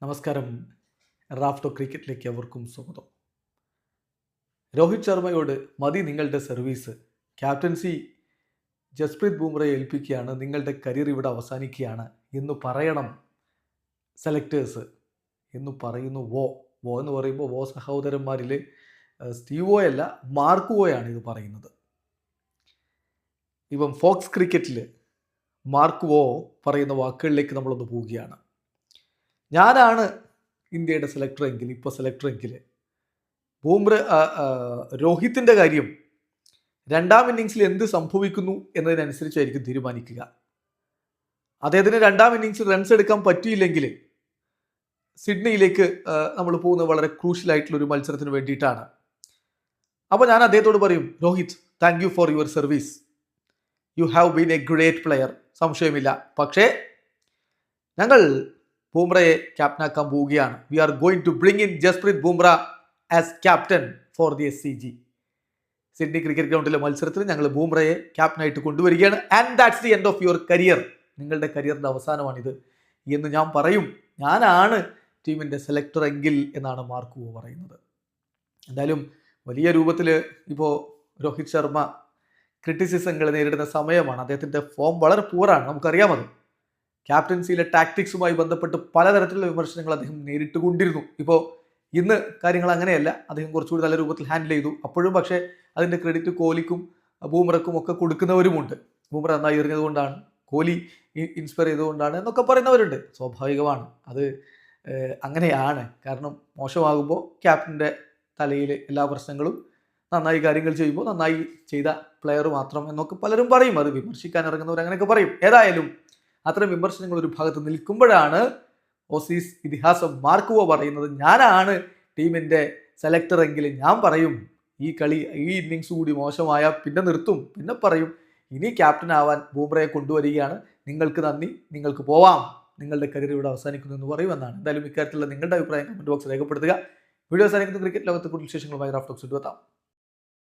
നമസ്കാരം. റാഫ്റ്റോ ക്രിക്കറ്റിലേക്ക് അവർക്കും സ്വാഗതം. രോഹിത് ശർമ്മയോട് മതി നിങ്ങളുടെ സർവീസ്, ക്യാപ്റ്റൻസി ജസ്പ്രീത് ബുംറയെ ഏൽപ്പിക്കുകയാണ്, നിങ്ങളുടെ കരിയർ ഇവിടെ അവസാനിക്കുകയാണ് എന്ന് പറയണം സെലക്ടേഴ്സ് എന്ന് പറയുന്നു. വോ എന്ന് പറയുമ്പോൾ വോ സഹോദരന്മാരിൽ സ്റ്റീവോയല്ല, മാർക്കുവോയാണ് ഇത് പറയുന്നത്. ഇപ്പം ഫോക്സ് ക്രിക്കറ്റിൽ മാർക്കുവോ പറയുന്ന വാക്കുകളിലേക്ക് നമ്മളൊന്ന് പോവുകയാണ്. ഞാനാണ് ഇന്ത്യയുടെ സെലക്ടർ എങ്കിൽ, ഇപ്പോൾ സെലക്ടർ എങ്കിൽ രോഹിത്തിൻ്റെ കാര്യം രണ്ടാം ഇന്നിങ്സിൽ എന്ത് സംഭവിക്കുന്നു എന്നതിനനുസരിച്ചായിരിക്കും തീരുമാനിക്കുക. അദ്ദേഹത്തിന് രണ്ടാം ഇന്നിങ്സിൽ റൺസ് എടുക്കാൻ പറ്റിയില്ലെങ്കിൽ സിഡ്നിയിലേക്ക് നമ്മൾ പോകുന്നത് വളരെ ക്രൂഷ്യലായിട്ടുള്ളൊരു മത്സരത്തിന് വേണ്ടിയിട്ടാണ്. അപ്പോൾ ഞാൻ അദ്ദേഹത്തോട് പറയും, Rohit, thank you for your service, you have been a great player, സംശയമില്ല. പക്ഷേ ഞങ്ങൾ ബുംറയെ ക്യാപ്റ്റനാക്കാൻ പോവുകയാണ്. We are going to bring in Jasprit Bumrah as captain for the SCG. Sydney cricket ഗ്രൗണ്ടിലെ മത്സരത്തിൽ ഞങ്ങൾ ബുംറയെ ക്യാപ്റ്റനായിട്ട് കൊണ്ടുവരികയാണ്. And that's the end of your career, നിങ്ങളുടെ കരിയറിൻ്റെ അവസാനമാണിത് എന്ന് ഞാൻ പറയും. ഞാനാണ് ടീമിൻ്റെ സെലക്ടർ എങ്കിൽ എന്നാണ് മാർക്കുവോ പറയുന്നത്. എന്തായാലും വലിയ രൂപത്തിൽ ഇപ്പോൾ രോഹിത് ശർമ്മ ക്രിറ്റിസിസങ്ങൾ നേരിടുന്ന സമയമാണ്. അദ്ദേഹത്തിൻ്റെ ഫോം വളരെ പൂറാണ്, നമുക്കറിയാമത്. ക്യാപ്റ്റൻസിയിലെ ടാക്ടിക്സുമായി ബന്ധപ്പെട്ട് പലതരത്തിലുള്ള വിമർശനങ്ങൾ അദ്ദേഹം നേരിട്ടുകൊണ്ടിരുന്നു. ഇപ്പോൾ ഇന്ന് കാര്യങ്ങൾ അങ്ങനെയല്ല, അദ്ദേഹം കുറച്ചുകൂടി നല്ല രൂപത്തിൽ ഹാൻഡിൽ ചെയ്തു. അപ്പോഴും പക്ഷേ അതിൻ്റെ ക്രെഡിറ്റ് കോഹ്ലിക്കും ബൂമറക്കും ഒക്കെ കൊടുക്കുന്നവരുമുണ്ട്. ബൂമറ നന്നായി എറിഞ്ഞതുകൊണ്ടാണ്, കോഹ്ലി ഇൻസ്പയർ ചെയ്തുകൊണ്ടാണ് എന്നൊക്കെ പറയുന്നവരുണ്ട്. സ്വാഭാവികമാണ്, അത് അങ്ങനെയാണ്. കാരണം മോശമാകുമ്പോൾ ക്യാപ്റ്റൻ്റെ തലയിൽ എല്ലാ പ്രശ്നങ്ങളും, നന്നായി കാര്യങ്ങൾ ചെയ്യുമ്പോൾ നന്നായി ചെയ്ത പ്ലെയർ മാത്രം എന്നൊക്കെ പലരും പറയും. അത് വിമർശിക്കാൻ ഇറങ്ങുന്നവർ അങ്ങനെയൊക്കെ പറയും. ഏതായാലും അത്തരം വിമർശനങ്ങൾ ഒരു ഭാഗത്ത് നിൽക്കുമ്പോഴാണ് ഓസീസ് ഇതിഹാസം മാർക്കുവോ പറയുന്നത്, ഞാനാണ് ടീമിൻ്റെ സെലക്ടർ എങ്കിൽ ഞാൻ പറയും, ഈ ഇന്നിങ്സ് കൂടി മോശമായ പിന്നെ നിർത്തും, പിന്നെ പറയും ഇനി ക്യാപ്റ്റൻ ആവാൻ ബുംറയെ കൊണ്ടുവരികയാണ്, നിങ്ങൾക്ക് നന്ദി, നിങ്ങൾക്ക് പോവാം, നിങ്ങളുടെ കരിയർ ഇവിടെ അവസാനിക്കുന്നു എന്ന് പറയുമെന്നാണ്. എന്തായാലും ഇക്കാര്യത്തിലുള്ള നിങ്ങളുടെ അഭിപ്രായം കമൻറ്റ് ബോക്സ് രേഖപ്പെടുത്തുക. വീഡിയോ അവസാനിക്കുന്ന ക്രിക്കറ്റ് ലോകത്തെ കൂടുതൽ വിശേഷങ്ങളുമായി റാഫ്റ്റോക്സ് എത്താം.